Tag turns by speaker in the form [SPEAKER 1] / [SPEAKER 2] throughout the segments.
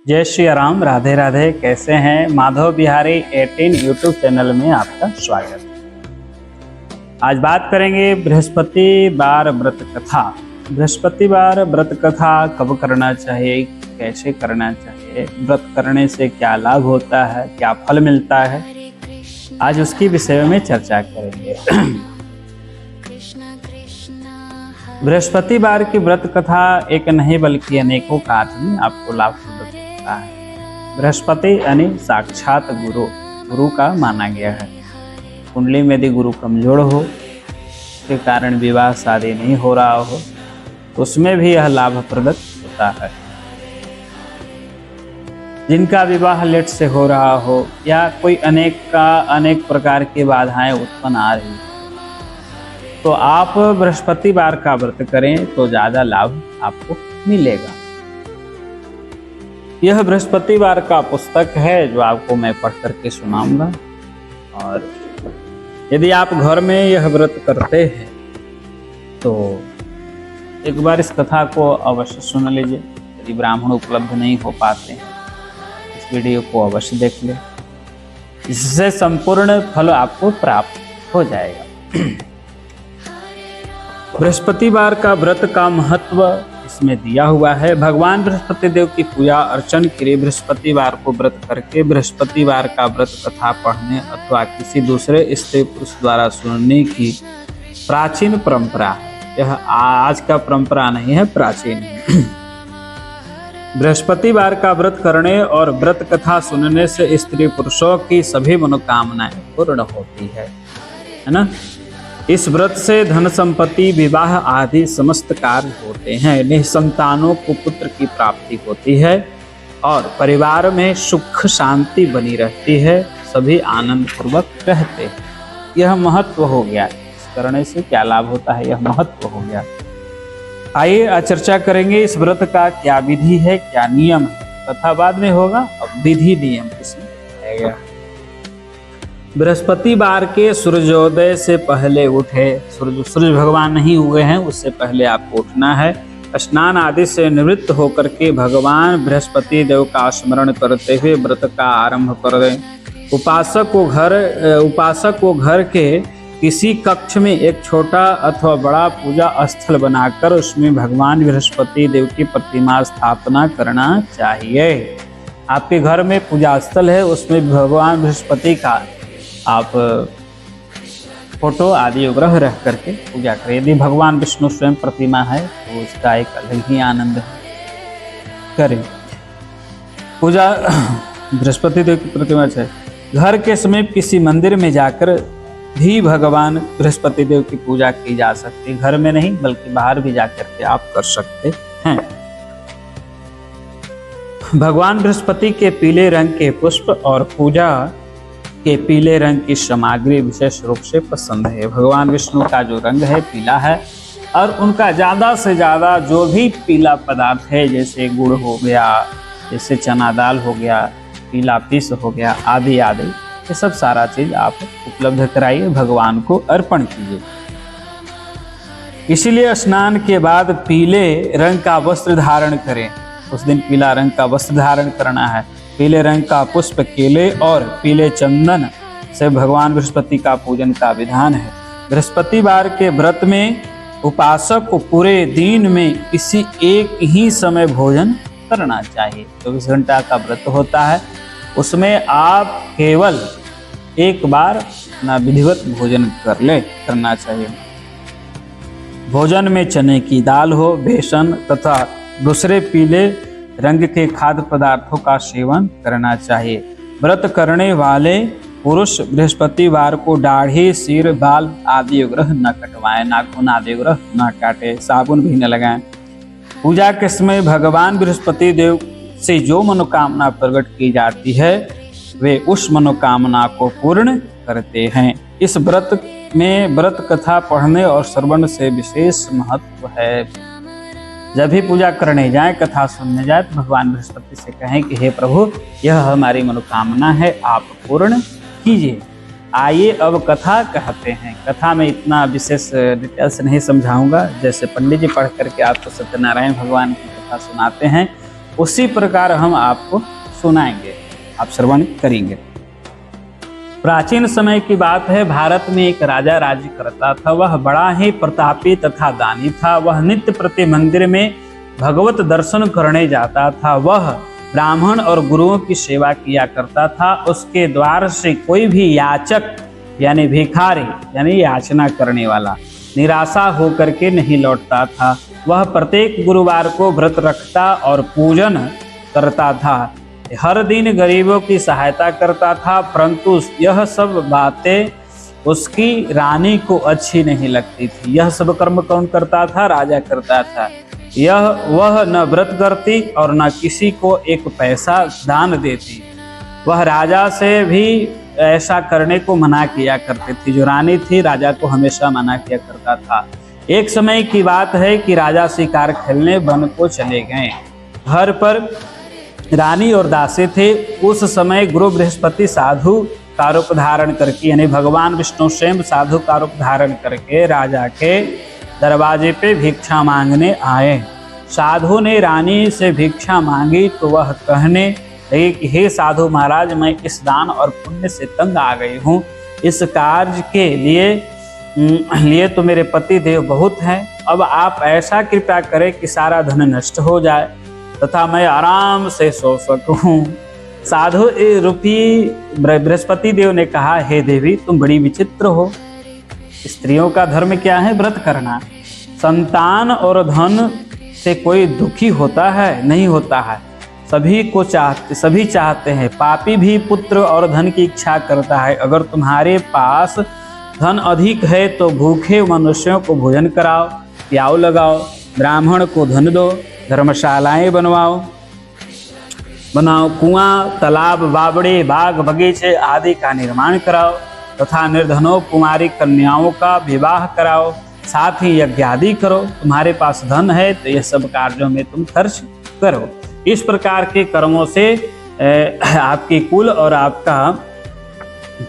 [SPEAKER 1] जय श्री राम, राधे राधे। कैसे हैं? माधव बिहारी 18 यूट्यूब चैनल में आपका स्वागत। आज बात करेंगे बृहस्पतिवार व्रत कथा। बृहस्पतिवार व्रत कथा कब करना चाहिए, कैसे करना चाहिए, व्रत करने से क्या लाभ होता है, क्या फल मिलता है, आज उसकी विषय में चर्चा करेंगे। बृहस्पतिवार की व्रत कथा एक नहीं बल्कि अनेकों कार्य में आपको लाभ होता है। बृहस्पति यानी साक्षात गुरु का माना गया है। कुंडली में यदि गुरु कमजोर हो, के कारण विवाह शादी नहीं हो रहा हो, तो उसमें भी यह लाभप्रद होता है। जिनका विवाह लेट से हो रहा हो या कोई अनेक प्रकार की बाधाएं उत्पन्न आ रही, तो आप बृहस्पतिवार का व्रत करें तो ज्यादा लाभ आपको मिलेगा। यह बृहस्पतिवार का पुस्तक है जो आपको मैं पढ़ करके सुनाऊंगा। और यदि आप घर में यह व्रत करते हैं तो एक बार इस कथा को अवश्य सुन लीजिए। यदि ब्राह्मण उपलब्ध नहीं हो पाते हैं, इस वीडियो को अवश्य देख लें, इससे संपूर्ण फल आपको प्राप्त हो जाएगा। बृहस्पतिवार का व्रत का महत्व इसमें दिया हुआ है। भगवान बृहस्पति देव की पूजा अर्चन के लिए बृहस्पतिवार को व्रत करके बृहस्पतिवार का व्रत कथा पढ़ने अथवा किसी दूसरे स्त्री पुरुष द्वारा सुनने की प्राचीन परंपरा है। यह आज का परंपरा नहीं है, प्राचीन है। बृहस्पतिवार का व्रत करने और व्रत कथा सुनने से स्त्री पुरुषों की सभी मनोकामनाएं पूर्ण होती है ना। इस व्रत से धन संपत्ति, विवाह आदि समस्त कार्य होते हैं। निसंतानों को पुत्र की प्राप्ति होती है और परिवार में सुख शांति बनी रहती है। सभी आनंद पूर्वक रहते हैं। यह महत्व हो गया। इस करने से क्या लाभ होता है, यह महत्व हो गया। आइए आज चर्चा करेंगे इस व्रत का क्या विधि है, क्या नियम है। कथा बाद में होगा, अब विधि नियम इसमें आएगा। बृहस्पतिवार के सूर्योदय से पहले उठे, सूर्य भगवान नहीं हुए हैं उससे पहले आपको उठना है। स्नान आदि से निवृत्त होकर के भगवान बृहस्पति देव का स्मरण करते हुए व्रत का आरंभ कर दें। उपासक को घर के किसी कक्ष में एक छोटा अथवा बड़ा पूजा स्थल बनाकर उसमें भगवान बृहस्पति देव की प्रतिमा स्थापना करना चाहिए। आपके घर में पूजा स्थल है, उसमें भगवान बृहस्पति का आप फोटो आदि उपग्रह रख करके पूजा करें। यदि भगवान विष्णु स्वयं प्रतिमा है तो उसका एक अलग ही आनंद करें। पूजा बृहस्पति देव की प्रतिमा है। घर के समीप किसी मंदिर में जाकर भी भगवान बृहस्पति देव की पूजा की जा सकती है। घर में नहीं बल्कि बाहर भी जाकर के आप कर सकते हैं। भगवान बृहस्पति के पीले रंग के पुष्प और पूजा के पीले रंग की सामग्री विशेष रूप से पसंद है। भगवान विष्णु का जो रंग है पीला है और उनका ज़्यादा से ज़्यादा जो भी पीला पदार्थ है, जैसे गुड़ हो गया, जैसे चना दाल हो गया, पीला पीस हो गया, आदि आदि, ये सब सारा चीज़ आप उपलब्ध कराइए, भगवान को अर्पण कीजिए। इसीलिए स्नान के बाद पीले रंग का वस्त्र धारण करें। उस दिन पीला रंग का वस्त्र धारण करना है। पीले रंग का पुष्प, केले और पीले चंदन से भगवान बृहस्पति का पूजन का विधान है। बृहस्पतिवार के व्रत में उपासक को पूरे दिन में किसी एक ही समय भोजन करना चाहिए। 24 घंटा का व्रत होता है, उसमें आप केवल एक बार अपना विधिवत भोजन करना चाहिए। भोजन में चने की दाल हो, बेसन तथा दूसरे पीले रंग के खाद्य पदार्थों का सेवन करना चाहिए। व्रत करने वाले पुरुष बृहस्पतिवार को दाढ़ी, सिर, बाल आदि उग्रह न कटवाएं, नाखून आदि उग्रह न काटे, साबुन भी न लगाएं। पूजा के समय भगवान बृहस्पति देव से जो मनोकामना प्रकट की जाती है वे उस मनोकामना को पूर्ण करते हैं। इस व्रत में व्रत कथा पढ़ने और श्रवण से विशेष महत्व है। जब भी पूजा करने जाएं, कथा सुनने जाए, तो भगवान बृहस्पति से कहें कि हे प्रभु, यह हमारी मनोकामना है, आप पूर्ण कीजिए। आइए अब कथा कहते हैं। कथा में इतना विशेष डिटेल से नहीं समझाऊंगा। जैसे पंडित जी पढ़ करके आपको सत्यनारायण भगवान की कथा सुनाते हैं, उसी प्रकार हम आपको सुनाएंगे, आप श्रवण करेंगे। प्राचीन समय की बात है, भारत में एक राजा राज्य करता था। वह बड़ा ही प्रतापी तथा दानी था। वह नित्य प्रति मंदिर में भगवत दर्शन करने जाता था। वह ब्राह्मण और गुरुओं की सेवा किया करता था। उसके द्वार से कोई भी याचक यानी भिखारी यानी याचना करने वाला निराशा होकर के नहीं लौटता था। वह प्रत्येक गुरुवार को व्रत रखता और पूजन करता था। हर दिन गरीबों की सहायता करता था, परंतु यह सब बातें उसकी रानी को अच्छी नहीं लगती थी। यह सब कर्म कौन करता था? राजा करता था। वह न व्रत करती और न किसी को एक पैसा दान देती। वह राजा से भी ऐसा करने को मना किया करती थी। जो रानी थी राजा को हमेशा मना किया करता था। एक समय की बात है कि राजा शिकार खेलने वन को चले गए। घर पर रानी और दासी थे। उस समय गुरु बृहस्पति साधु का रूप धारण करके यानी भगवान विष्णु स्वयं साधु का रूप धारण करके राजा के दरवाजे पे भिक्षा मांगने आए। साधु ने रानी से भिक्षा मांगी तो वह कहने लगे कि हे साधु महाराज, मैं इस दान और पुण्य से तंग आ गई हूँ। इस कार्य के लिए तो मेरे पति देव बहुत हैं। अब आप ऐसा कृपा करें कि सारा धन नष्ट हो जाए तथा मैं आराम से सो सकूं। साधु रूपी बृहस्पति देव ने कहा, हे देवी, तुम बड़ी विचित्र हो। स्त्रियों का धर्म क्या है? व्रत करना। संतान और धन से कोई दुखी होता है? नहीं होता है। सभी चाहते हैं। पापी भी पुत्र और धन की इच्छा करता है। अगर तुम्हारे पास धन अधिक है तो भूखे मनुष्यों को भोजन कराओ, प्याऊ लगाओ, ब्राह्मण को धन दो, धर्मशालाएं बनाओ, कुआं, तालाब, बावड़े, बाग, बगीचे आदि का निर्माण कराओ तथा निर्धनों कुमारी कन्याओं का विवाह कराओ। साथ ही यज्ञ आदि करो। तुम्हारे पास धन है तो यह सब कार्यों में तुम खर्च करो। इस प्रकार के कर्मों से आपकी कुल और आपका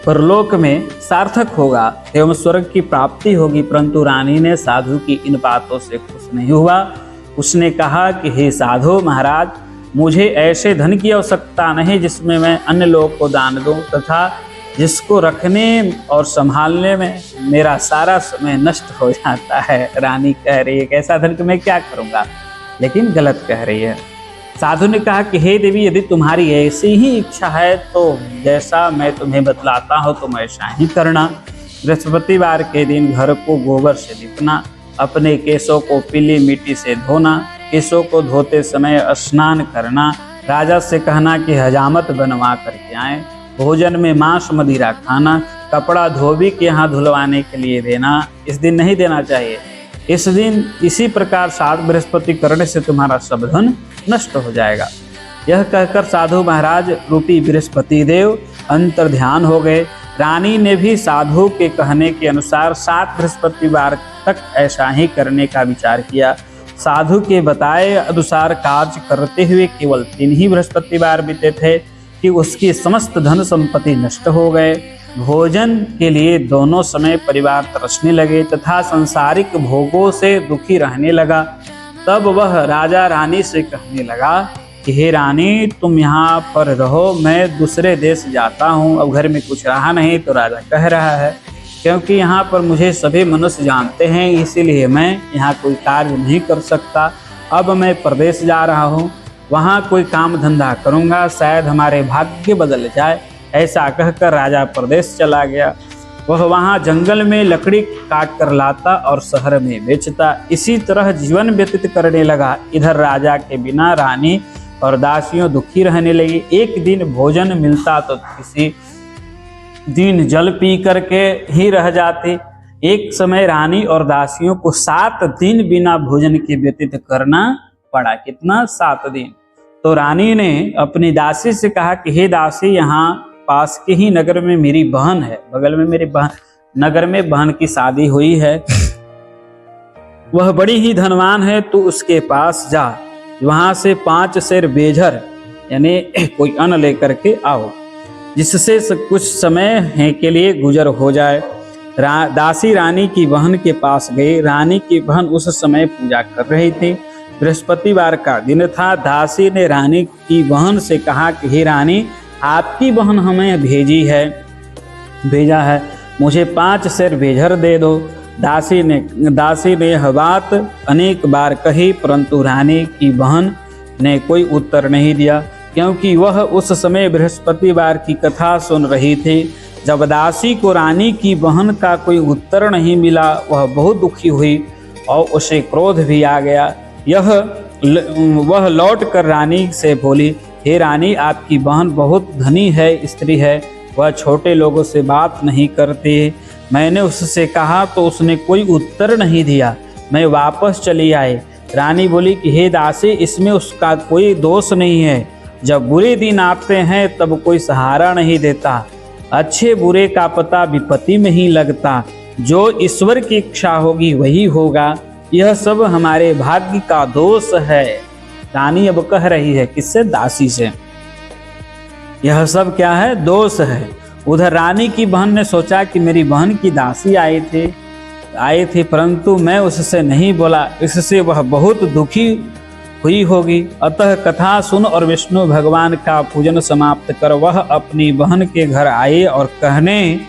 [SPEAKER 1] परलोक में सार्थक होगा एवं स्वर्ग की प्राप्ति होगी। परंतु रानी ने साधु की इन बातों से खुश नहीं हुआ। उसने कहा कि हे साधु महाराज, मुझे ऐसे धन की आवश्यकता नहीं जिसमें मैं अन्य लोगों को दान दूं तथा जिसको रखने और संभालने में मेरा सारा समय नष्ट हो जाता है। रानी कह रही है, ऐसा धन कि मैं क्या करूँगा, लेकिन गलत कह रही है। साधु ने कहा कि हे देवी, यदि तुम्हारी ऐसी ही इच्छा है तो जैसा मैं तुम्हें बतलाता हूँ तुम ऐसा ही करना। बृहस्पतिवार के दिन घर को गोबर से लिपना, अपने केशों को पीली मिट्टी से धोना, केशों को धोते समय स्नान करना, राजा से कहना कि हजामत बनवा करके आए, भोजन में मांस मदिरा खाना, कपड़ा धोबी के यहाँ धुलवाने के लिए देना। इस दिन नहीं देना चाहिए। इस दिन इसी प्रकार 7 बृहस्पति करने से तुम्हारा सब धन नष्ट हो जाएगा। यह कहकर साधु महाराज रूपी बृहस्पति देव अंतर ध्यान हो गए। रानी ने भी साधु के कहने के अनुसार 7 बृहस्पतिवार तक ऐसा ही करने का विचार किया। साधु के बताए अनुसार कार्य करते हुए केवल 3 ही बृहस्पतिवार बीते थे कि उसकी समस्त धन संपत्ति नष्ट हो गए। भोजन के लिए दोनों समय परिवार तरसने लगे तथा सांसारिक भोगों से दुखी रहने लगा। तब वह राजा रानी से कहने लगा कि हे रानी, तुम यहाँ पर रहो, मैं दूसरे देश जाता हूँ। अब घर में कुछ रहा नहीं तो राजा कह रहा है, क्योंकि यहाँ पर मुझे सभी मनुष्य जानते हैं, इसीलिए मैं यहाँ कोई कार्य नहीं कर सकता। अब मैं प्रदेश जा रहा हूँ, वहाँ कोई काम धंधा करूँगा, शायद हमारे भाग्य बदल जाए। ऐसा कहकर राजा प्रदेश चला गया। वह वहाँ जंगल में लकड़ी काट कर लाता और शहर में बेचता। इसी तरह जीवन व्यतीत करने लगा। इधर राजा के बिना रानी और दासियों दुखी रहने लगी। एक दिन भोजन मिलता तो किसी दिन जल पी करके ही रह जाती। एक समय रानी और दासियों को 7 दिन बिना भोजन के व्यतीत करना पड़ा। कितना? 7 दिन। तो रानी ने अपनी दासी से कहा कि हे दासी, यहाँ पास के ही नगर में मेरी बहन है, बगल में मेरी बहन, नगर में बहन की शादी हुई है, वह बड़ी ही धनवान है, तू उसके पास जा, वहां से 5 सेर बेझर यानी कोई अन्न लेकर के आओ, जिससे कुछ समय के लिए गुजर हो जाए। दासी रानी की बहन के पास गई। रानी की बहन उस समय पूजा कर रही थी। बृहस्पतिवार का दिन था। दासी ने रानी की बहन से कहा कि हे रानी, आपकी बहन हमें भेजा है, मुझे 5 सेर बेझर दे दो। दासी ने यह बात अनेक बार कही, परंतु रानी की बहन ने कोई उत्तर नहीं दिया, क्योंकि वह उस समय बृहस्पतिवार की कथा सुन रही थी। जब दासी को रानी की बहन का कोई उत्तर नहीं मिला, वह बहुत दुखी हुई और उसे क्रोध भी आ गया। वह लौट कर रानी से बोली, हे रानी, आपकी बहन बहुत धनी है, स्त्री है, वह छोटे लोगों से बात नहीं करती। मैंने उससे कहा तो उसने कोई उत्तर नहीं दिया, मैं वापस चली आई। रानी बोली कि हे दासी, इसमें उसका कोई दोष नहीं है। जब बुरे दिन आते हैं तब कोई सहारा नहीं देता, अच्छे बुरे का पता विपत्ति में ही लगता। जो ईश्वर की इच्छा होगी वही होगा, यह सब हमारे भाग्य का दोष है। रानी अब कह रही है, किससे? दासी से। यह सब क्या है? दोष है। उधर रानी की बहन ने सोचा कि मेरी बहन की दासी आई थी, परंतु मैं उससे नहीं बोला, इससे वह बहुत दुखी हुई होगी। अतः कथा सुन और विष्णु भगवान का पूजन समाप्त कर वह अपनी बहन के घर आई और कहने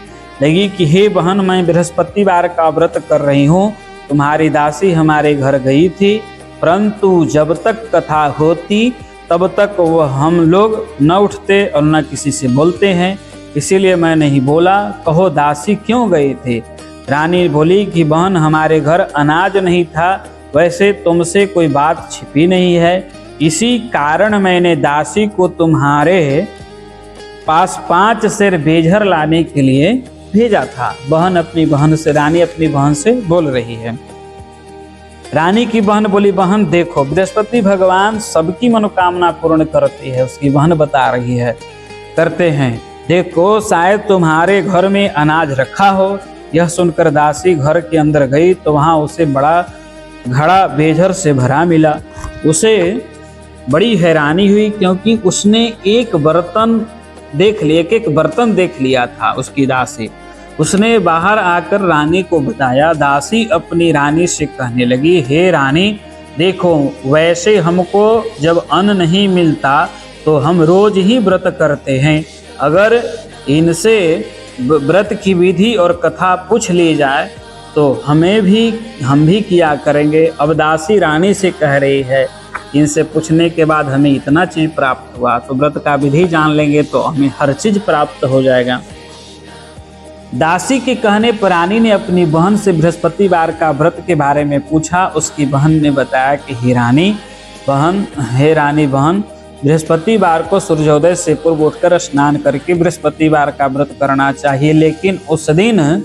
[SPEAKER 1] लगी कि हे बहन, मैं बृहस्पतिवार का व्रत कर रही हूँ। तुम्हारी दासी हमारे घर गई थी, परंतु जब तक कथा होती तब तक वह हम लोग न उठते और न किसी से बोलते हैं, इसीलिए मैं नहीं बोला। कहो दासी क्यों गए थे? रानी बोली कि बहन, हमारे घर अनाज नहीं था, वैसे तुमसे कोई बात छिपी नहीं है, इसी कारण मैंने दासी को तुम्हारे पास 5 सेर बेझर लाने के लिए भेजा था। रानी अपनी बहन से बोल रही है। रानी की बहन बोली, बहन देखो, बृहस्पति भगवान सबकी मनोकामना पूर्ण करती है। उसकी बहन बता रही है, करते हैं। देखो, शायद तुम्हारे घर में अनाज रखा हो। यह सुनकर दासी घर के अंदर गई तो वहाँ उसे बड़ा घड़ा बेझर से भरा मिला। उसे बड़ी हैरानी हुई, क्योंकि उसने एक बर्तन देख लिया था उसकी दासी। उसने बाहर आकर रानी को बताया। दासी अपनी रानी से कहने लगी, हे रानी, देखो, वैसे हमको जब अन्न नहीं मिलता तो हम रोज ही व्रत करते हैं। अगर इनसे व्रत की विधि और कथा पूछ ली जाए तो हम भी किया करेंगे। अब दासी रानी से कह रही है, इनसे पूछने के बाद हमें इतना चीज प्राप्त हुआ तो व्रत का विधि जान लेंगे तो हमें हर चीज प्राप्त हो जाएगा। दासी के कहने पर रानी ने अपनी बहन से बृहस्पतिवार का व्रत के बारे में पूछा। उसकी बहन ने बताया कि हे रानी बहन, बृहस्पतिवार को सूर्योदय से पूर्व उठकर स्नान करके बृहस्पतिवार का व्रत करना चाहिए, लेकिन उस दिन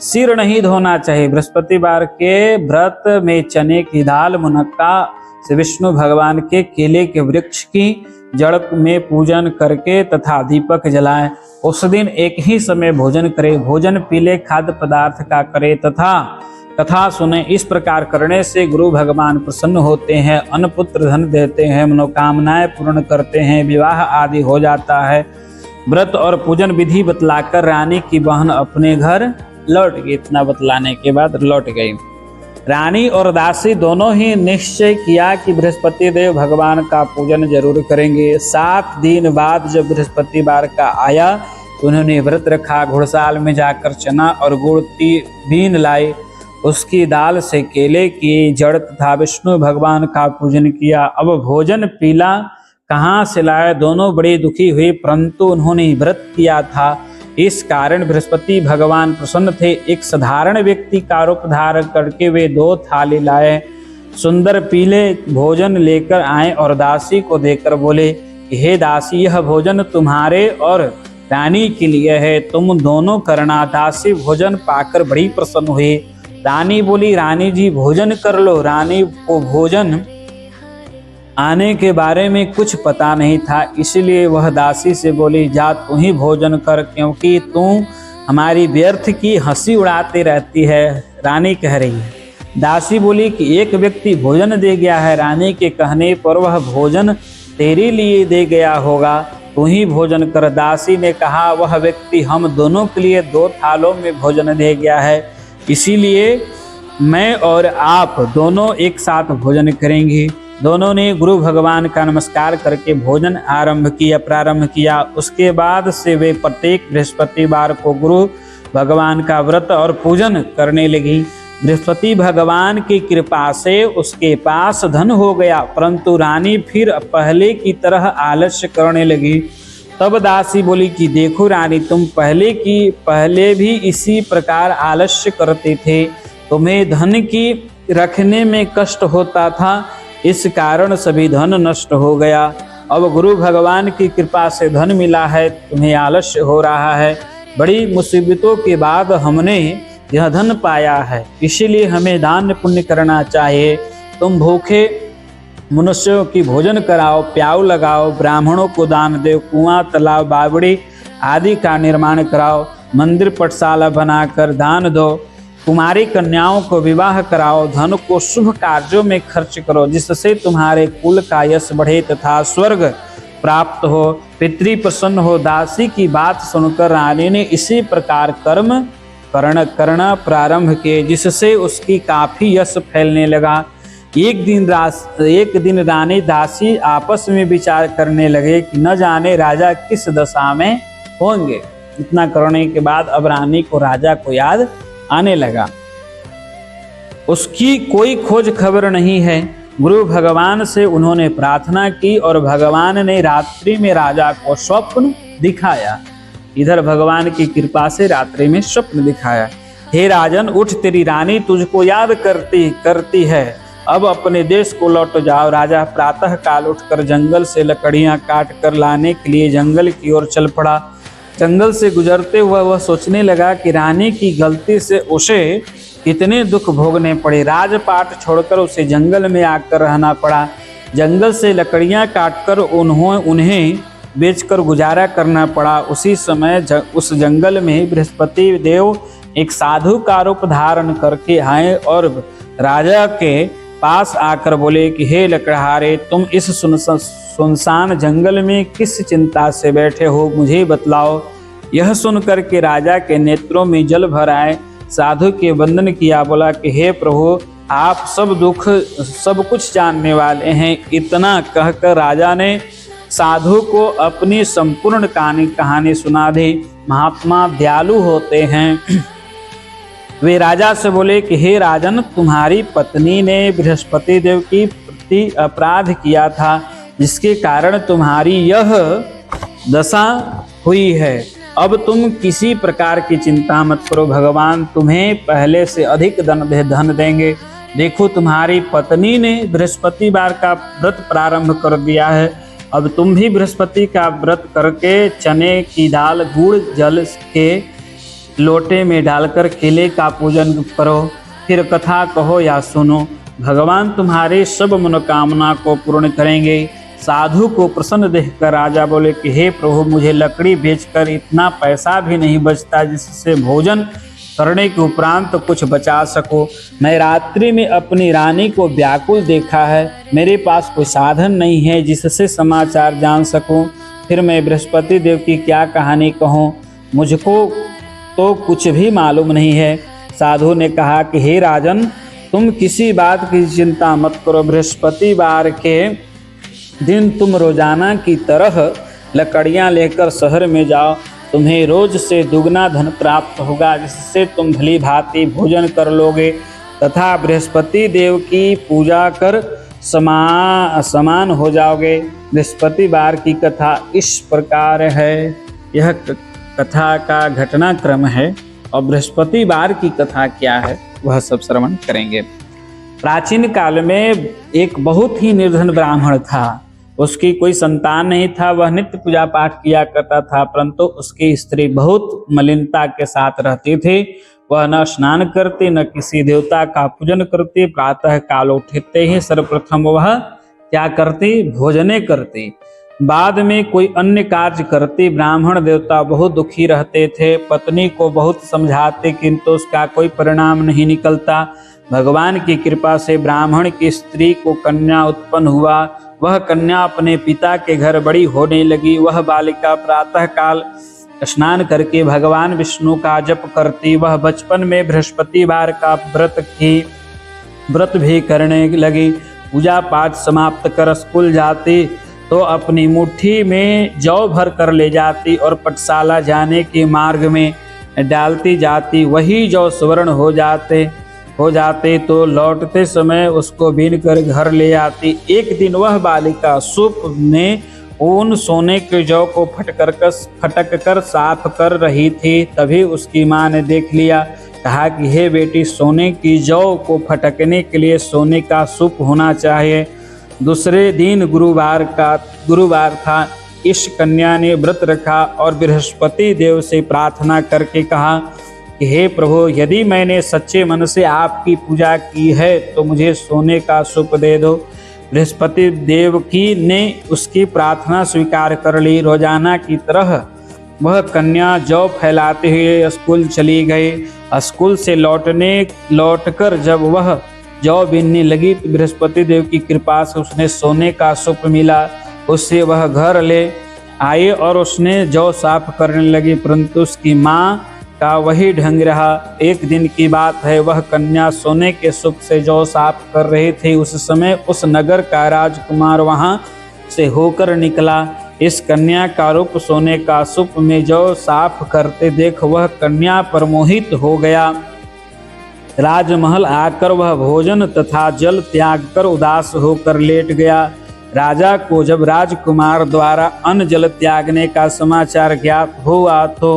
[SPEAKER 1] सिर नहीं धोना चाहिए। बृहस्पतिवार के व्रत में चने की दाल, मुनक्का से विष्णु भगवान के केले के वृक्ष की जड़ में पूजन करके तथा दीपक जलाए। उस दिन एक ही समय भोजन करे, भोजन पीले खाद्य पदार्थ का करे तथा कथा सुने। इस प्रकार करने से गुरु भगवान प्रसन्न होते हैं, अन्न पुत्र धन देते हैं, मनोकामनाएं पूर्ण करते हैं, विवाह आदि हो जाता है। व्रत और पूजन विधि बतलाकर रानी की बहन अपने घर लौट गई। इतना बतलाने के बाद लौट गई। रानी और दासी दोनों ही निश्चय किया कि बृहस्पति देव भगवान का पूजन जरूर करेंगे। 7 दिन बाद जब बृहस्पतिवार का आया तो उन्होंने व्रत रखा। घुड़साल में जाकर चना और गुड़ बीन लाए, उसकी दाल से केले की जड़ तथा विष्णु भगवान का पूजन किया। अब भोजन पीला कहाँ से लाए? दोनों बड़े दुखी हुए, परंतु उन्होंने व्रत किया था, इस कारण बृहस्पति भगवान प्रसन्न थे। एक साधारण व्यक्ति का रूप धारण करके वे 2 थाली लाए, सुंदर पीले भोजन लेकर आए और दासी को देकर बोले, हे दासी, यह भोजन तुम्हारे और रानी के लिए है, तुम दोनों करना। दासी भोजन पाकर बड़ी प्रसन्न हुई। रानी बोली, रानी जी भोजन कर लो। रानी को भोजन आने के बारे में कुछ पता नहीं था, इसलिए वह दासी से बोली, जा तू ही भोजन कर, क्योंकि तू हमारी व्यर्थ की हंसी उड़ाती रहती है। रानी कह रही है। दासी बोली कि एक व्यक्ति भोजन दे गया है, रानी के कहने पर वह भोजन तेरे लिए दे गया होगा, तू ही भोजन कर। दासी ने कहा, वह व्यक्ति हम दोनों के लिए 2 थालों में भोजन दे गया है, इसीलिए मैं और आप दोनों एक साथ भोजन करेंगे। दोनों ने गुरु भगवान का नमस्कार करके भोजन प्रारंभ किया। उसके बाद से वे प्रत्येक बृहस्पतिवार को गुरु भगवान का व्रत और पूजन करने लगी। बृहस्पति भगवान की कृपा से उसके पास धन हो गया, परंतु रानी फिर पहले की तरह आलस्य करने लगी। तब दासी बोली कि देखो रानी, तुम पहले भी इसी प्रकार आलस्य करते थे। तुम्हें धन की रखने में कष्ट होता था, इस कारण सभी धन नष्ट हो गया। अब गुरु भगवान की कृपा से धन मिला है, तुम्हें आलस्य हो रहा है। बड़ी मुसीबतों के बाद हमने यह धन पाया है, इसीलिए हमें दान पुण्य करना चाहिए। तुम भूखे मनुष्यों की भोजन कराओ, प्याऊ लगाओ, ब्राह्मणों को दान दो, कुआं, तालाब, बावड़ी आदि का निर्माण कराओ, मंदिर पटशाला बनाकर दान दो, कुमारी कन्याओं को विवाह कराओ, धन को शुभ कार्यों में खर्च करो, जिससे तुम्हारे कुल का यश बढ़े तथा स्वर्ग प्राप्त हो, पितृ प्रसन्न हो। दासी की बात सुनकर रानी ने इसी प्रकार कर्म करना प्रारंभ किए, जिससे उसकी काफी यश फैलने लगा। एक दिन रानी दासी आपस में विचार करने लगे कि न जाने राजा किस दशा में होंगे। इतना करने के बाद अब रानी को राजा को याद आने लगा। उसकी कोई खोज खबर नहीं है। गुरु भगवान से उन्होंने प्रार्थना की और भगवान ने रात्रि में राजा को स्वप्न दिखाया। इधर भगवान की कृपा से रात्रि में स्वप्न दिखाया। हे राजन, उठ, तेरी रानी तुझको याद करती है, अब अपने देश को लौट जाओ। राजा प्रातः काल उठकर जंगल से लकड़ियां काट कर लाने के लिए जंगल की ओर चल पड़ा। जंगल से गुजरते हुए वह सोचने लगा कि रानी की गलती से उसे कितने दुख भोगने पड़े। राजपाट छोड़कर उसे जंगल में आकर रहना पड़ा। जंगल से लकड़ियां काटकर उन्हें बेचकर गुजारा करना पड़ा। उसी समय उस जंगल में बृहस्पति देव एक साधु का रूप धारण करके आए और राजा के पास आकर बोले कि हे लकड़हारे, तुम इस सुनसान जंगल में किस चिंता से बैठे हो, मुझे बतलाओ। यह सुनकर के राजा के नेत्रों में जल भर आए। साधु के वंदन किया, बोला कि हे प्रभु, आप सब कुछ जानने वाले हैं। इतना कहकर राजा ने साधु को अपनी संपूर्ण कहानी सुना दी। महात्मा दयालु होते हैं। वे राजा से बोले कि हे राजन, तुम्हारी पत्नी ने बृहस्पति देव की प्रति अपराध किया था, जिसके कारण तुम्हारी यह दशा हुई है। अब तुम किसी प्रकार की चिंता मत करो, भगवान तुम्हें पहले से अधिक धन देंगे। देखो, तुम्हारी पत्नी ने बृहस्पतिवार का व्रत प्रारंभ कर दिया है। अब तुम भी बृहस्पति का व्रत करके चने की दाल गुड़ जल के लोटे में डालकर केले का पूजन करो, फिर कथा कहो या सुनो। भगवान तुम्हारे सब मनोकामना को पूर्ण करेंगे। साधु को प्रसन्न देखकर राजा बोले कि हे प्रभु, मुझे लकड़ी बेचकर इतना पैसा भी नहीं बचता जिससे भोजन करने के उपरांत कुछ बचा सको। मैं रात्रि में अपनी रानी को व्याकुल देखा है। मेरे पास कोई साधन नहीं है जिससे समाचार जान सकूं। फिर मैं बृहस्पति देव की क्या कहानी कहूं, मुझको तो कुछ भी मालूम नहीं है। साधु ने कहा कि हे राजन, तुम किसी बात की चिंता मत करो। बृहस्पतिवार के दिन तुम रोजाना की तरह लकड़ियां लेकर शहर में जाओ। तुम्हें रोज से दुगना धन प्राप्त होगा, जिससे तुम भली भांति भोजन कर लोगे तथा बृहस्पति देव की पूजा कर समान हो जाओगे। बृहस्पतिवार की कथा इस प्रकार है। यह कथा का घटनाक्रम है और बृहस्पतिवार की कथा क्या है वह सब श्रवण करेंगे। प्राचीन काल में एक बहुत ही निर्धन ब्राह्मण था। उसकी कोई संतान नहीं था। वह नित्य पूजा पाठ किया करता था, परंतु उसकी स्त्री बहुत मलिनता के साथ रहती थी। वह न स्नान करती, न किसी देवता का पूजन करती। प्रातः काल उठते ही सर्वप्रथम वह क्या करती, भोजने करती। बाद में कोई अन्य कार्य करती। ब्राह्मण देवता बहुत दुखी रहते थे। पत्नी को बहुत समझाते, किंतु उसका कोई परिणाम नहीं निकलता। भगवान की कृपा से ब्राह्मण की स्त्री को कन्या उत्पन्न हुआ। वह कन्या अपने पिता के घर बड़ी होने लगी। वह बालिका प्रातः काल स्नान करके भगवान विष्णु का जप करती। वह बचपन में बृहस्पतिवार का व्रत भी करने लगी। पूजा पाठ समाप्त कर स्कूल जाती तो अपनी मुट्ठी में जौ भर कर ले जाती और पाठशाला जाने के मार्ग में डालती जाती। वही जौ स्वर्ण हो जाते तो लौटते समय उसको बीन कर घर ले आती। एक दिन वह बालिका सूप में उन सोने के जौ को फटक कर साफ कर रही थी। तभी उसकी माँ ने देख लिया। कहा कि हे बेटी, सोने की जौ को फटकने के लिए सोने का सूप होना चाहिए। दूसरे दिन गुरुवार था। इस कन्या ने व्रत रखा और बृहस्पति देव से प्रार्थना करके कहा कि हे प्रभु, यदि मैंने सच्चे मन से आपकी पूजा की है तो मुझे सोने का सूप दे दो। बृहस्पति देव ने उसकी प्रार्थना स्वीकार कर ली। रोजाना की तरह वह कन्या जौ फैलाते हुए स्कूल चली गई। स्कूल से लौटकर जब वह जौ बीनने लगी तो बृहस्पति देव की कृपा से उसने सोने का सूप मिला। उससे वह घर ले आई और उसने जौ साफ करने लगी, परंतु उसकी माँ का वही ढंग रहा। एक दिन की बात है, वह कन्या सोने के सूप से जौ साफ कर रही थी। उस समय उस नगर का राजकुमार वहाँ से होकर निकला। इस कन्या का रूप सोने का सूप में जौ साफ करते देख वह कन्या पर मोहित हो गया। राजमहल आकर वह भोजन तथा जल त्याग कर उदास होकर लेट गया। राजा को जब राजकुमार द्वारा अन्न जल त्यागने का समाचार ज्ञात हुआ तो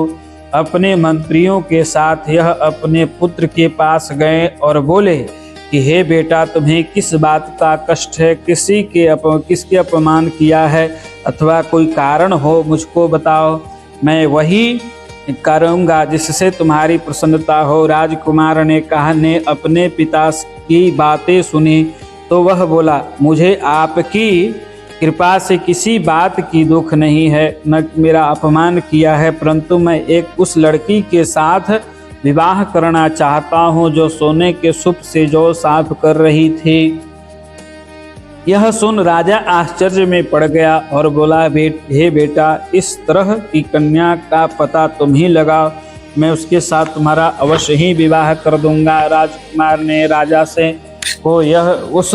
[SPEAKER 1] अपने मंत्रियों के साथ यह अपने पुत्र के पास गए और बोले कि हे बेटा, तुम्हें किस बात का कष्ट है? किसके अपमान किया है अथवा कोई कारण हो मुझको बताओ, मैं वही करूँगा जिससे तुम्हारी प्रसन्नता हो। राजकुमार ने अपने पिता की बातें सुनी तो वह बोला, मुझे आपकी कृपा से किसी बात की दुख नहीं है, न मेरा अपमान किया है, परंतु मैं एक उस लड़की के साथ विवाह करना चाहता हूँ जो सोने के सूप से जौ साफ कर रही थी। यह सुन राजा आश्चर्य में पड़ गया और बोला, हे बेटा, इस तरह की कन्या का पता तुम ही लगाओ, मैं उसके साथ तुम्हारा अवश्य ही विवाह कर दूंगा। राजकुमार ने राजा से उस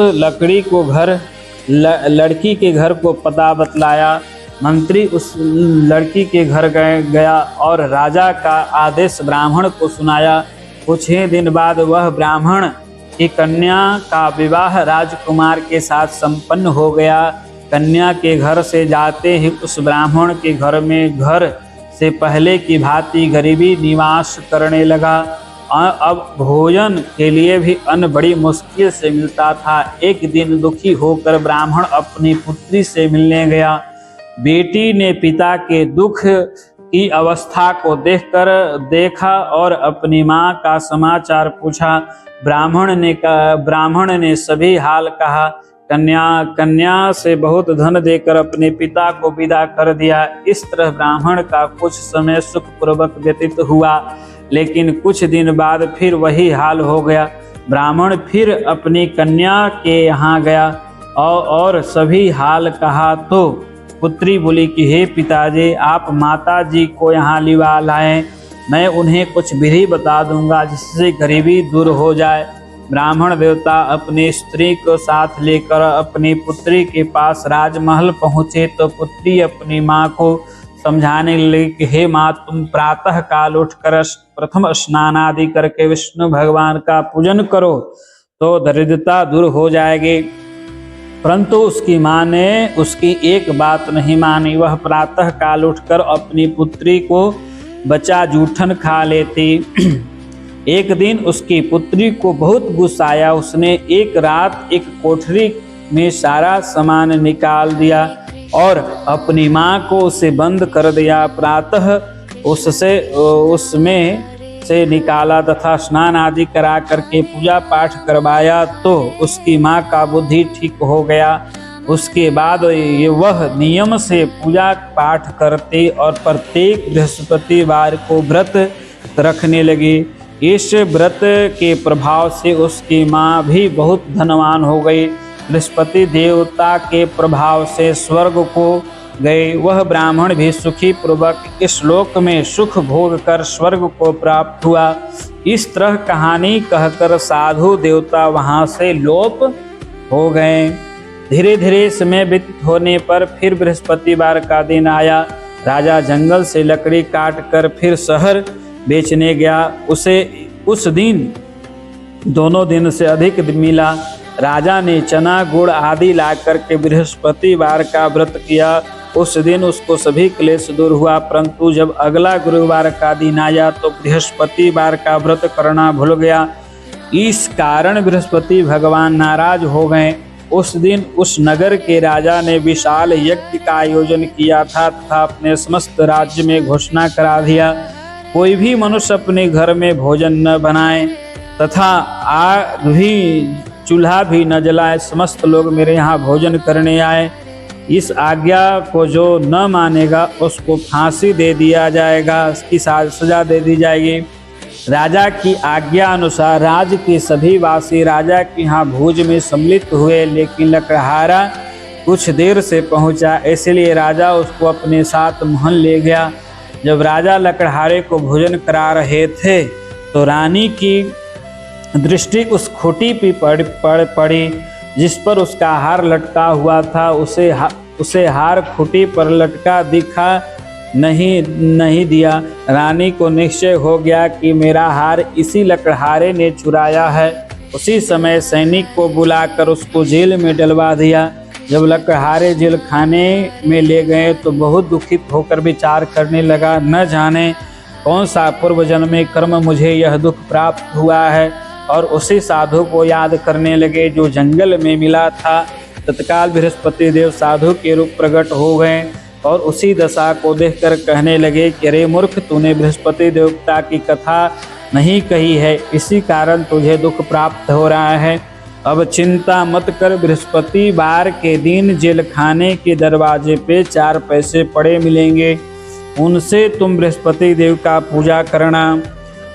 [SPEAKER 1] लड़की के घर को पता बतलाया। मंत्री उस लड़की के घर गया और राजा का आदेश ब्राह्मण को सुनाया। कुछ ही दिन बाद वह ब्राह्मण की कन्या का विवाह राजकुमार के साथ संपन्न हो गया। कन्या के घर से जाते ही उस ब्राह्मण के घर में घर से पहले की भांति गरीबी निवास करने लगा। अब भोजन के लिए भी अन्न बड़ी मुश्किल से मिलता था। एक दिन दुखी होकर ब्राह्मण अपनी पुत्री से मिलने गया। बेटी ने पिता के दुख की अवस्था को देखा और अपनी माँ का समाचार पूछा। ब्राह्मण ने सभी हाल कहा। कन्या से बहुत धन देकर अपने पिता को विदा कर दिया। इस तरह ब्राह्मण का कुछ समय सुखपूर्वक व्यतीत हुआ, लेकिन कुछ दिन बाद फिर वही हाल हो गया। ब्राह्मण फिर अपनी कन्या के यहाँ गया और सभी हाल कहा तो पुत्री बोली कि हे पिताजी, आप माता जी को यहाँ लिवा लाएं, मैं उन्हें कुछ विधि बता दूंगा जिससे गरीबी दूर हो जाए। ब्राह्मण देवता अपनी स्त्री को साथ लेकर अपनी पुत्री के पास राजमहल पहुँचे तो पुत्री अपनी माँ को समझाने लगी कि हे माँ, तुम प्रातः काल उठकर प्रथम स्नान आदि करके विष्णु भगवान का पूजन करो तो दरिद्रता दूर हो जाएगी। परंतु उसकी माँ ने उसकी एक बात नहीं मानी। वह प्रातः काल उठकर अपनी पुत्री को बचा जूठन खा लेती। एक दिन उसकी पुत्री को बहुत गुस्सा आया। उसने एक रात एक कोठरी में सारा सामान निकाल दिया और अपनी माँ को उसे बंद कर दिया। प्रातः उसमें से निकाला तथा स्नान आदि करा करके पूजा पाठ करवाया तो उसकी माँ का बुद्धि ठीक हो गया। उसके बाद वह नियम से पूजा पाठ करते और प्रत्येक बृहस्पतिवार को व्रत रखने लगी। इस व्रत के प्रभाव से उसकी माँ भी बहुत धनवान हो गई। बृहस्पति देवता के प्रभाव से स्वर्ग को गए। वह ब्राह्मण भी सुखी पूर्वक इस लोक में सुख भोग कर स्वर्ग को प्राप्त हुआ। इस तरह कहानी कहकर साधु देवता वहां से लोप हो गए। धीरे धीरे समय व्यतीत होने पर फिर बृहस्पतिवार का दिन आया। राजा जंगल से लकड़ी काट कर फिर शहर बेचने गया। उसे उस दिन दोनों दिन से अधिक मिला। राजा ने चना गुड़ आदि ला करके बृहस्पतिवार का व्रत किया। उस दिन उसको सभी क्लेश दूर हुआ। परंतु जब अगला गुरुवार का दिन आया तो बृहस्पतिवार का व्रत करना भूल गया। इस कारण बृहस्पति भगवान नाराज हो गए। उस दिन उस नगर के राजा ने विशाल यज्ञ का आयोजन किया था तथा अपने समस्त राज्य में घोषणा करा दिया, कोई भी मनुष्य अपने घर में भोजन न बनाए तथा आग भी चूल्हा भी न जलाए। समस्त लोग मेरे यहाँ भोजन करने आए। इस आज्ञा को जो न मानेगा उसको फांसी दे दिया जाएगा, इसकी सजा दे दी जाएगी। राजा की आज्ञा अनुसार राज्य के सभी वासी राजा के यहाँ भोज में सम्मिलित हुए, लेकिन लकड़हारा कुछ देर से पहुंचा, इसलिए राजा उसको अपने साथ महल ले गया। जब राजा लकड़हारे को भोजन करा रहे थे तो रानी की दृष्टि उस खूंटी पर पड़ी जिस पर उसका हार लटका हुआ था। उसे हार खूंटी पर लटका दिखा नहीं दिया। रानी को निश्चय हो गया कि मेरा हार इसी लकड़हारे ने चुराया है। उसी समय सैनिक को बुलाकर उसको जेल में डलवा दिया। जब लकड़हारे जेल खाने में ले गए तो बहुत दुखित होकर विचार करने लगा, न जाने कौन सा पूर्व जन्म में कर्म मुझे यह दुख प्राप्त हुआ है। और उसी साधु को याद करने लगे जो जंगल में मिला था। तत्काल बृहस्पति देव साधु के रूप प्रकट हो गए और उसी दशा को देखकर कहने लगे कि अरे मूर्ख, तूने बृहस्पति देवता की कथा नहीं कही है, इसी कारण तुझे दुख प्राप्त हो रहा है। अब चिंता मत कर, बृहस्पतिवार के दिन जेल खाने के दरवाजे पे 4 पैसे पड़े मिलेंगे, उनसे तुम बृहस्पति देव का पूजा करना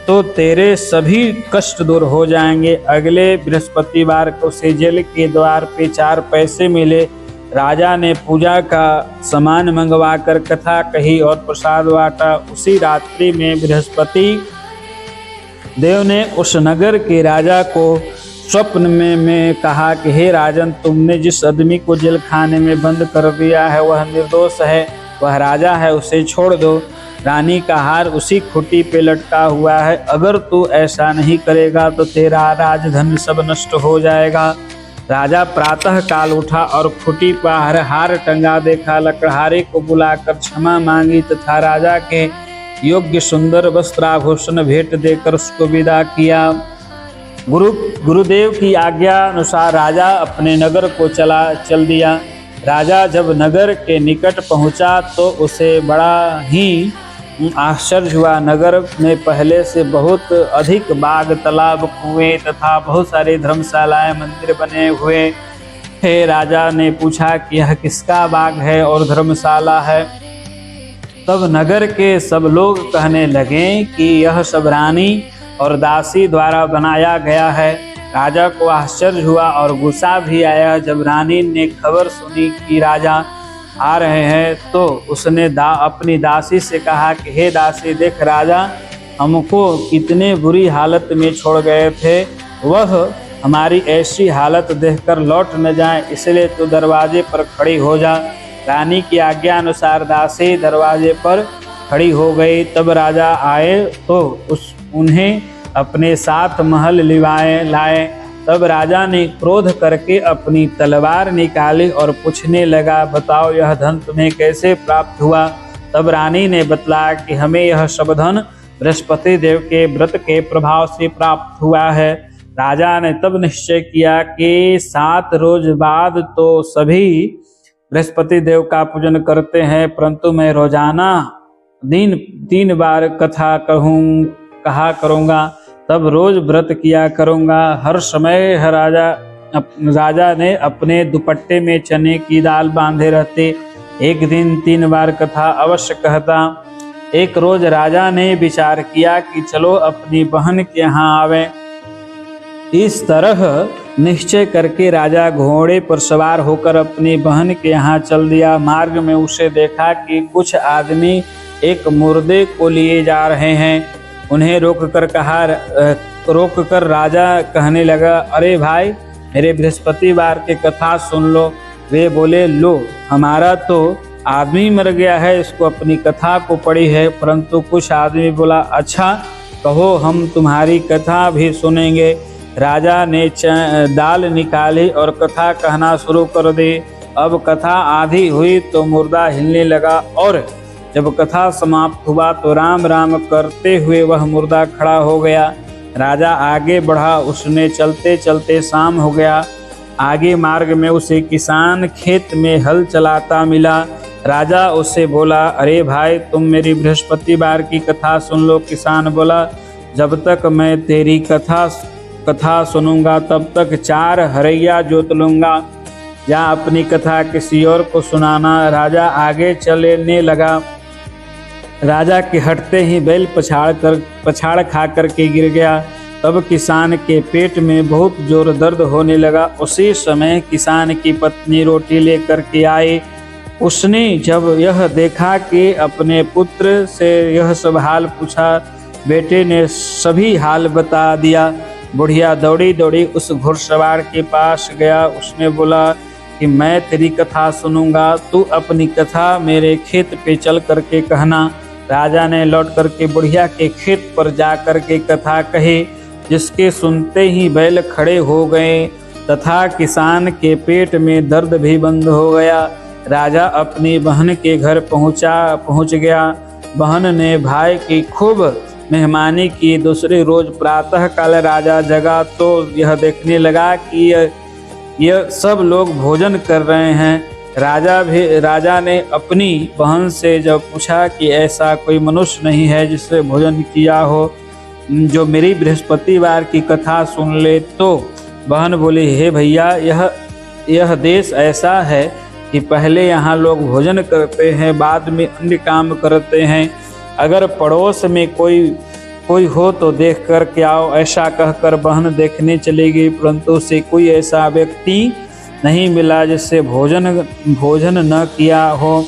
[SPEAKER 1] तो तेरे सभी कष्ट दूर हो जाएंगे। अगले बृहस्पतिवार को से जेल के द्वार पे 4 पैसे मिले। राजा ने पूजा का सामान मंगवा कर कथा कही और प्रसाद बांटा। उसी रात्रि में बृहस्पति देव ने उस नगर के राजा को स्वप्न में कहा कि हे राजन, तुमने जिस आदमी को जेल खाने में बंद कर दिया है वह निर्दोष है, वह राजा है, उसे छोड़ दो। रानी का हार उसी खूंटी पे लटका हुआ है। अगर तू ऐसा नहीं करेगा तो तेरा राजधन सब नष्ट हो जाएगा। राजा प्रातः काल उठा और खूंटी पर हार टंगा देखा। लकड़हारे को बुलाकर क्षमा मांगी तथा राजा के योग्य सुंदर वस्त्राभूषण भेंट देकर उसको विदा किया। गुरुदेव की आज्ञा अनुसार राजा अपने नगर को चल दिया। राजा जब नगर के निकट पहुंचा तो उसे बड़ा ही आश्चर्य हुआ। नगर में पहले से बहुत अधिक बाग, तालाब, कुएं तथा बहुत सारे धर्मशालाएं, मंदिर बने हुए थे। राजा ने पूछा कि यह किसका बाग है और धर्मशाला है। तब नगर के सब लोग कहने लगे कि यह सब रानी और दासी द्वारा बनाया गया है। राजा को आश्चर्य हुआ और गुस्सा भी आया। जब रानी ने खबर सुनी कि राजा आ रहे हैं तो उसने अपनी दासी से कहा कि हे दासी, देख राजा हमको कितने बुरी हालत में छोड़ गए थे, वह हमारी ऐसी हालत देखकर लौट न जाए, इसलिए तो दरवाजे पर खड़ी हो जा। रानी की आज्ञा अनुसार दासी दरवाजे पर खड़ी हो गई। तब राजा आए तो उन्हें अपने साथ महल लाए। तब राजा ने क्रोध करके अपनी तलवार निकाली और पूछने लगा, बताओ यह धन तुम्हें कैसे प्राप्त हुआ। तब रानी ने बतलाया कि हमें यह सब धन बृहस्पति देव के व्रत के प्रभाव से प्राप्त हुआ है। राजा ने तब निश्चय किया कि 7 रोज बाद तो सभी बृहस्पति देव का पूजन करते हैं, परंतु मैं रोजाना दिन 3 बार कथा कहा करूँगा, तब रोज व्रत किया करूँगा। हर समय राजा ने अपने दुपट्टे में चने की दाल बांधे रहते। एक दिन 3 बार कथा अवश्य कहता। एक रोज राजा ने विचार किया कि चलो अपनी बहन के यहाँ आवे। इस तरह निश्चय करके राजा घोड़े पर सवार होकर अपनी बहन के यहाँ चल दिया। मार्ग में उसे देखा कि कुछ आदमी एक मुर्दे को लिए जा रहे हैं। उन्हें रोककर राजा कहने लगा, अरे भाई, मेरे बृहस्पतिवार की कथा सुन लो। वे बोले, लो, हमारा तो आदमी मर गया है, इसको अपनी कथा को पढ़ी है। परंतु कुछ आदमी बोला, अच्छा कहो, हम तुम्हारी कथा भी सुनेंगे। राजा ने दाल निकाली और कथा कहना शुरू कर दी। अब कथा आधी हुई तो मुर्दा हिलने लगा और जब कथा समाप्त हुआ तो राम राम करते हुए वह मुर्दा खड़ा हो गया। राजा आगे बढ़ा, उसने चलते चलते शाम हो गया। आगे मार्ग में उसे किसान खेत में हल चलाता मिला। राजा उससे बोला, अरे भाई, तुम मेरी बृहस्पतिवार की कथा सुन लो। किसान बोला, जब तक मैं तेरी कथा सुनूंगा तब तक 4 हरैया जोत लूंगा, या अपनी कथा किसी और को सुनाना। राजा आगे चलने लगा। राजा के हटते ही बैल पछाड़ खा करके गिर गया। तब किसान के पेट में बहुत जोर दर्द होने लगा। उसी समय किसान की पत्नी रोटी लेकर के आई। उसने जब यह देखा कि अपने पुत्र से यह सब हाल पूछा, बेटे ने सभी हाल बता दिया। बुढ़िया दौड़ी दौड़ी उस घुड़सवार के पास गया। उसने बोला कि मैं तेरी कथा सुनूंगा, तू अपनी कथा मेरे खेत पे चल करके कहना। राजा ने लौट करके बुढ़िया के खेत पर जा करके कथा कही, जिसके सुनते ही बैल खड़े हो गए तथा किसान के पेट में दर्द भी बंद हो गया। राजा अपनी बहन के घर पहुंच गया। बहन ने भाई की खूब मेहमानी की। दूसरे रोज प्रातः काल राजा जगा तो यह देखने लगा कि यह सब लोग भोजन कर रहे हैं। राजा ने अपनी बहन से जब पूछा कि ऐसा कोई मनुष्य नहीं है जिससे भोजन किया हो, जो मेरी बृहस्पतिवार की कथा सुन ले। तो बहन बोली, हे भैया, यह देश ऐसा है कि पहले यहाँ लोग भोजन करते हैं, बाद में अन्य काम करते हैं। अगर पड़ोस में कोई हो तो देख कर के आओ। ऐसा कहकर बहन देखने चली गई, परंतु उसे कोई ऐसा व्यक्ति नहीं मिला जिससे भोजन न किया हो।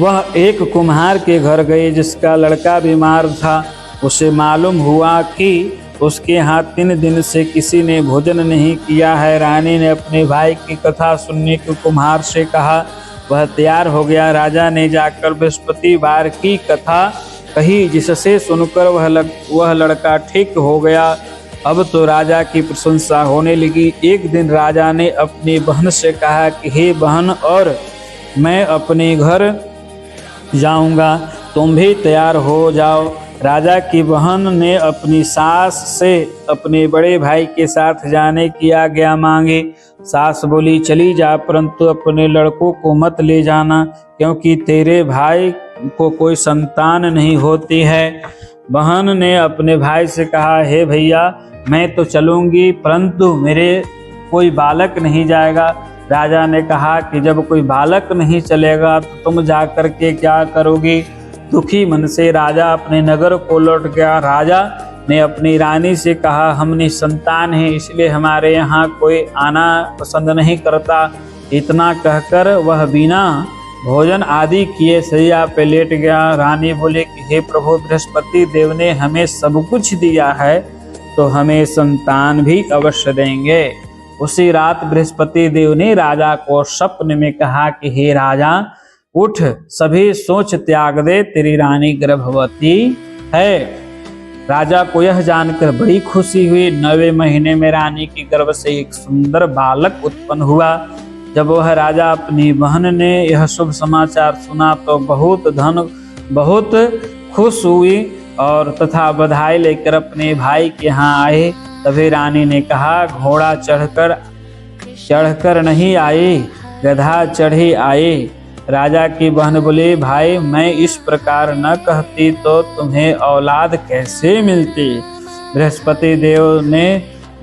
[SPEAKER 1] वह एक कुम्हार के घर गई जिसका लड़का बीमार था। उसे मालूम हुआ कि उसके यहाँ 3 दिन से किसी ने भोजन नहीं किया है। रानी ने अपने भाई की कथा सुनने को कुम्हार से कहा। वह तैयार हो गया। राजा ने जाकर बृहस्पतिवार की कथा कही, जिससे सुनकर वह लड़का ठीक हो गया। अब तो राजा की प्रशंसा होने लगी। एक दिन राजा ने अपनी बहन से कहा कि हे बहन, और मैं अपने घर जाऊंगा, तुम भी तैयार हो जाओ। राजा की बहन ने अपनी सास से अपने बड़े भाई के साथ जाने की आज्ञा मांगी। सास बोली, चली जा, परंतु अपने लड़कों को मत ले जाना, क्योंकि तेरे भाई को कोई संतान नहीं होती है। बहन ने अपने भाई से कहा, हे भैया, मैं तो चलूंगी, परंतु मेरे कोई बालक नहीं जाएगा। राजा ने कहा कि जब कोई बालक नहीं चलेगा तो तुम जाकर के क्या करोगी। दुखी मन से राजा अपने नगर को लौट गया। राजा ने अपनी रानी से कहा, हम निसंतान हैं, इसलिए हमारे यहाँ कोई आना पसंद नहीं करता। इतना कहकर वह बिना भोजन आदि किए सैया पे लेट गया। रानी बोले कि हे प्रभु, बृहस्पति देव ने हमें सब कुछ दिया है, तो हमें संतान भी अवश्य देंगे। उसी रात बृहस्पति देव ने राजा को स्वप्न में कहा कि हे राजा, उठ, सभी सोच त्याग दे, तेरी रानी गर्भवती है। राजा को यह जानकर बड़ी खुशी हुई। 9वें महीने में रानी की गर्भ से एक सुंदर बालक उत्पन्न हुआ। जब वह राजा अपनी बहन ने यह शुभ समाचार सुना तो बहुत खुश हुई और तथा बधाई लेकर अपने भाई के यहाँ आए। तभी रानी ने कहा, घोड़ा चढ़कर नहीं आई, गधा चढ़ी आई। राजा की बहन बोली, भाई, मैं इस प्रकार न कहती तो तुम्हें औलाद कैसे मिलती। बृहस्पति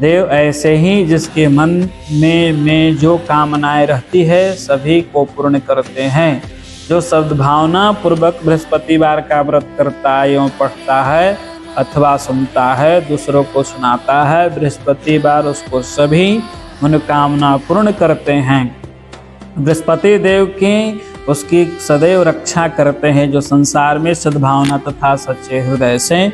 [SPEAKER 1] देव ऐसे ही जिसके मन में जो कामनाएं रहती है सभी को पूर्ण करते हैं। जो सद्भावना पूर्वक बृहस्पतिवार का व्रत करता एवं पढ़ता है, अथवा सुनता है, दूसरों को सुनाता है, बृहस्पतिवार उसको सभी मनोकामना पूर्ण करते हैं। बृहस्पति देव की उसकी सदैव रक्षा करते हैं। जो संसार में सद्भावना तथा सच्चे हृदय से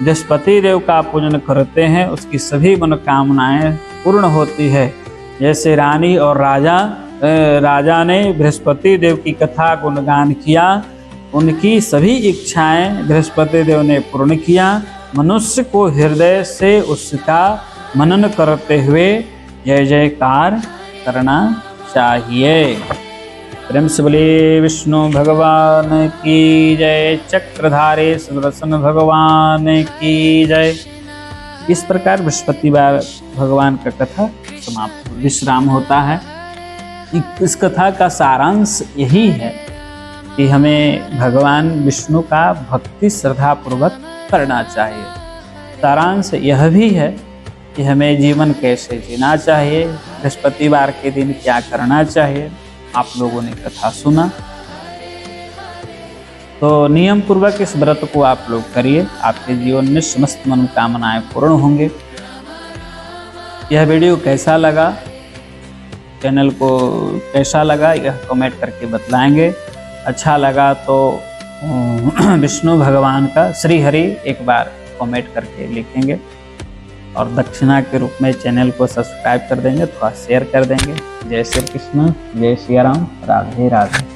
[SPEAKER 1] बृहस्पति देव का पूजन करते हैं, उसकी सभी मनोकामनाएं पूर्ण होती है। जैसे रानी और राजा ने बृहस्पति देव की कथा गुणगान किया, उनकी सभी इच्छाएं बृहस्पति देव ने पूर्ण किया। मनुष्य को हृदय से उसका मनन करते हुए जय जयकार करना चाहिए। प्रेम से बोलिए विष्णु भगवान की जय, चक्रधारी सुदर्शन भगवान की जय। इस प्रकार बृहस्पतिवार भगवान का कथा समाप्त विश्राम होता है। इस कथा का सारांश यही है कि हमें भगवान विष्णु का भक्ति श्रद्धा पूर्वक करना चाहिए। सारांश यह भी है कि हमें जीवन कैसे जीना चाहिए, बृहस्पतिवार के दिन क्या करना चाहिए। आप लोगों ने कथा सुना, तो नियम पूर्वक इस व्रत को आप लोग करिए, आपके जीवन में समस्त मनोकामनाएं पूर्ण होंगे। यह वीडियो कैसा लगा, चैनल को कैसा लगा, यह कमेंट करके बतलाएंगे। अच्छा लगा तो विष्णु भगवान का श्री हरि एक बार कमेंट करके लिखेंगे, और दक्षिणा के रूप में चैनल को सब्सक्राइब कर देंगे, थोड़ा शेयर कर देंगे। जय श्री कृष्ण, जय सिया राम, राधे राधे।